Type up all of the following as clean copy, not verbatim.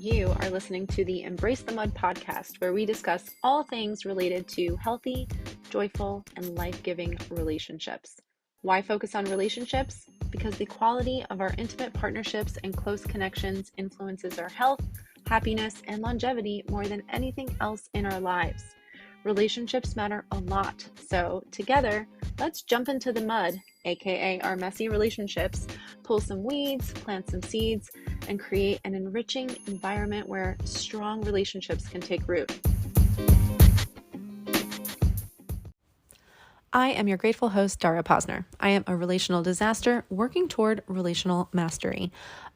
You are listening to the Embrace the Mud podcast, where we discuss all things related to healthy, joyful, and life-giving relationships. Why focus on relationships? Because the quality of our intimate partnerships and close connections influences our health, happiness, and longevity more than anything else in our lives. Relationships matter a lot, so together, let's jump into the mud, aka our messy relationships, pull some weeds, plant some seeds, and create an enriching environment where strong relationships can take root. I am your grateful host, Dara Posner. I am a relational disaster working toward relational mastery.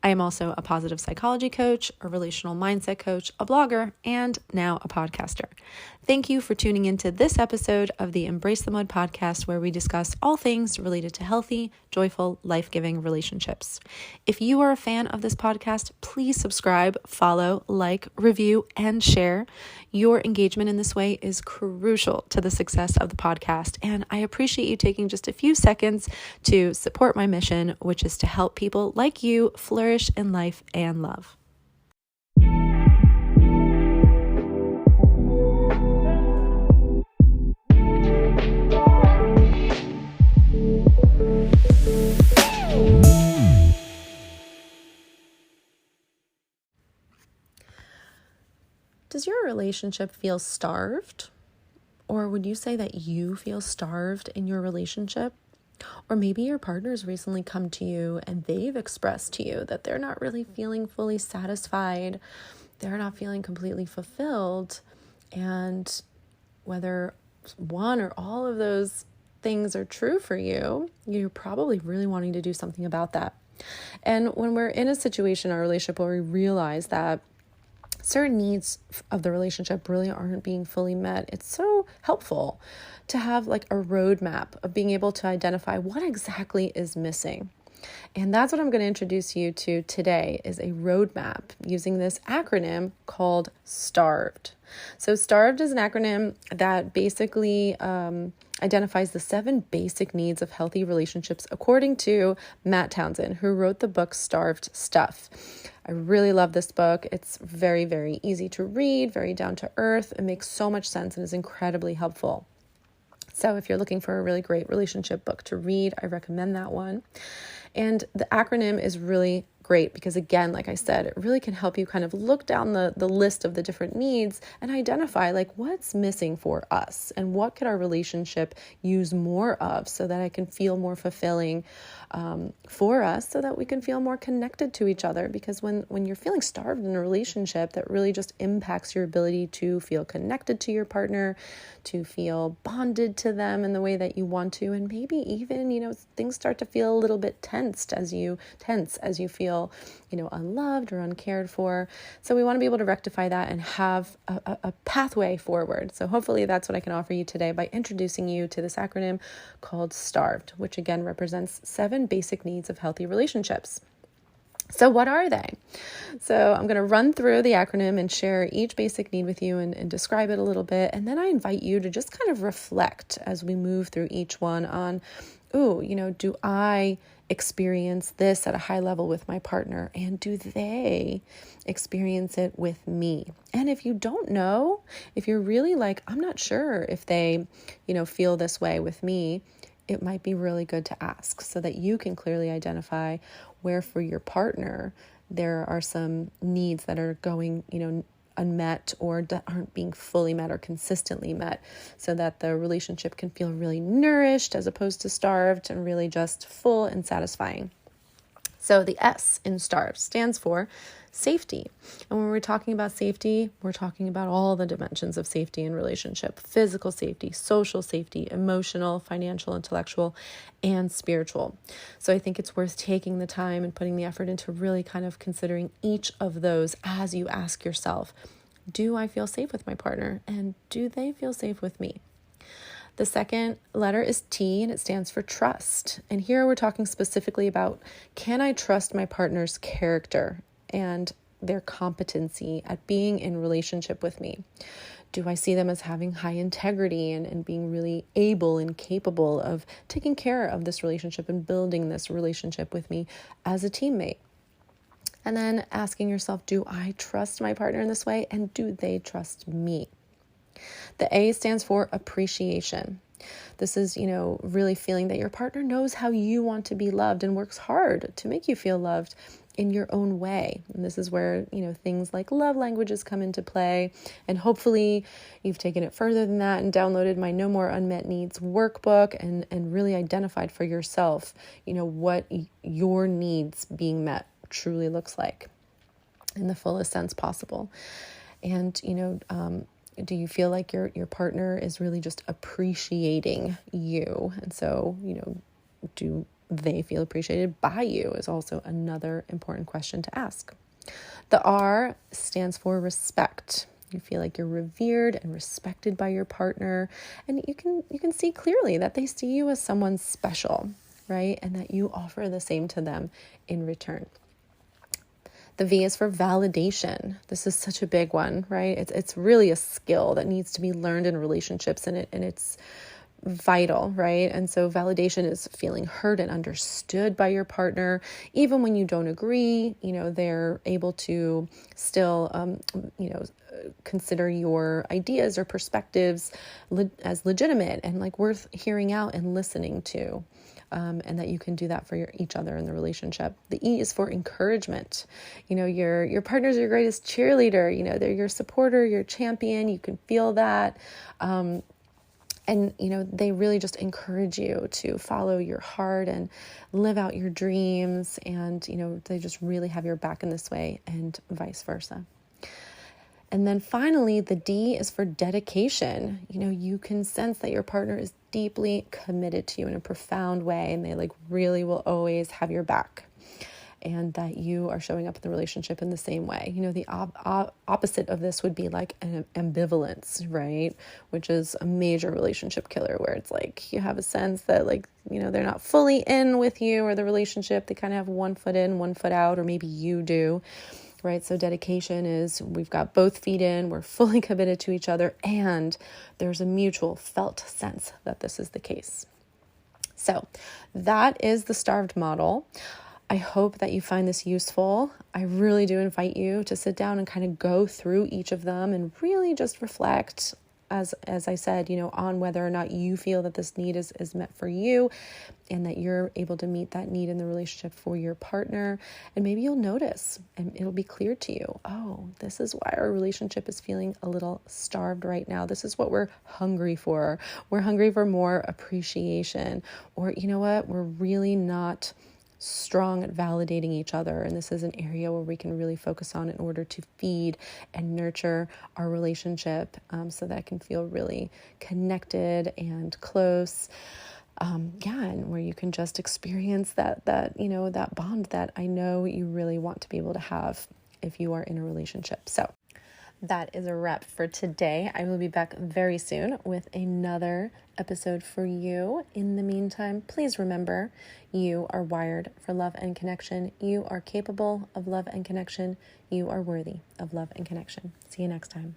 I am also a positive psychology coach, a relational mindset coach, a blogger, and now a podcaster. Thank you for tuning into this episode of the Embrace the Mud podcast, where we discuss all things related to healthy, joyful, life-giving relationships. If you are a fan of this podcast, please subscribe, follow, like, review, and share. Your engagement in this way is crucial to the success of the podcast, and I appreciate you taking just a few seconds to support my mission, which is to help people like you flourish in life and love. Does your relationship feel starved? Or would you say that you feel starved in your relationship? Or maybe your partner's recently come to you and they've expressed to you that they're not really feeling fully satisfied. They're not feeling completely fulfilled. And whether one or all of those things are true for you, you're probably really wanting to do something about that. And when we're in a situation, our relationship, where we realize that certain needs of the relationship really aren't being fully met, it's so helpful to have like a roadmap of being able to identify what exactly is missing. And that's what I'm going to introduce you to today, is a roadmap using this acronym called S.T.A.R.V.E.D. So S.T.A.R.V.E.D is an acronym that basically identifies the 7 basic needs of healthy relationships according to Matt Townsend, who wrote the book Starved Stuff. I really love this book. It's very, very easy to read, very down to earth. It makes so much sense and is incredibly helpful. So if you're looking for a really great relationship book to read, I recommend that one. And the acronym is really great because, again, like I said, it really can help you kind of look down the list of the different needs and identify like what's missing for us and what could our relationship use more of so that it can feel more fulfilling for us, so that we can feel more connected to each other. Because when you're feeling starved in a relationship, that really just impacts your ability to feel connected to your partner, to feel bonded to them in the way that you want to, and maybe even, things start to feel a little bit tense as you feel, unloved or uncared for. So we want to be able to rectify that and have a pathway forward. So hopefully that's what I can offer you today by introducing you to this acronym called S.T.A.R.V.E.D, which again represents 7 basic needs of healthy relationships. So what are they? So I'm going to run through the acronym and share each basic need with you and describe it a little bit. And then I invite you to just kind of reflect as we move through each one on, do I experience this at a high level with my partner? And do they experience it with me? And if you don't know, if you're really like, I'm not sure if they, feel this way with me, it might be really good to ask so that you can clearly identify where for your partner there are some needs that are going, unmet or that aren't being fully met or consistently met, so that the relationship can feel really nourished as opposed to starved and really just full and satisfying. So the S in S.T.A.R.V.E.D stands for safety. And when we're talking about safety, we're talking about all the dimensions of safety in relationship: physical safety, social safety, emotional, financial, intellectual, and spiritual. So I think it's worth taking the time and putting the effort into really kind of considering each of those as you ask yourself, do I feel safe with my partner? And do they feel safe with me? The second letter is T, and it stands for trust. And here we're talking specifically about, can I trust my partner's character and their competency at being in relationship with me? Do I see them as having high integrity and being really able and capable of taking care of this relationship and building this relationship with me as a teammate? And then asking yourself, do I trust my partner in this way? And do they trust me? The A stands for appreciation. This is, really feeling that your partner knows how you want to be loved and works hard to make you feel loved in your own way. And this is where, things like love languages come into play. And hopefully you've taken it further than that and downloaded my No More Unmet Needs workbook and really identified for yourself, what your needs being met truly looks like in the fullest sense possible. And, do you feel like your partner is really just appreciating you? And so, do they feel appreciated by you is also another important question to ask. The R stands for respect. You feel like you're revered and respected by your partner, and you can see clearly that they see you as someone special, right? And that you offer the same to them in return. The V is for validation. This is such a big one, right? It's really a skill that needs to be learned in relationships, and it's vital, right? And so validation is feeling heard and understood by your partner, even when you don't agree. They're able to still, consider your ideas or perspectives as legitimate and like worth hearing out and listening to. And that you can do that for each other in the relationship. The E is for encouragement. Your partner's your greatest cheerleader. They're your supporter, your champion. You can feel that. And they really just encourage you to follow your heart and live out your dreams. And, they just really have your back in this way and vice versa. And then finally, the D is for dedication. You can sense that your partner is deeply committed to you in a profound way, and they really will always have your back, and that you are showing up in the relationship in the same way. The opposite of this would be like an ambivalence, right? Which is a major relationship killer, where it's like you have a sense that they're not fully in with you or the relationship. They kind of have one foot in, one foot out, or maybe you do. Right? So dedication is we've got both feet in, we're fully committed to each other, and there's a mutual felt sense that this is the case. So that is the S.T.A.R.V.E.D model. I hope that you find this useful. I really do invite you to sit down and kind of go through each of them and really just reflect, as I said, on whether or not you feel that this need is met for you, and that you're able to meet that need in the relationship for your partner. And maybe you'll notice and it'll be clear to you, oh, this is why our relationship is feeling a little starved right now. This is what we're hungry for. We're hungry for more appreciation. Or you know what? We're really not strong at validating each other. And this is an area where we can really focus on in order to feed and nurture our relationship, so that it can feel really connected and close. And where you can just experience that bond that I know you really want to be able to have if you are in a relationship. So that is a wrap for today. I will be back very soon with another episode for you. In the meantime, please remember, you are wired for love and connection. You are capable of love and connection. You are worthy of love and connection. See you next time.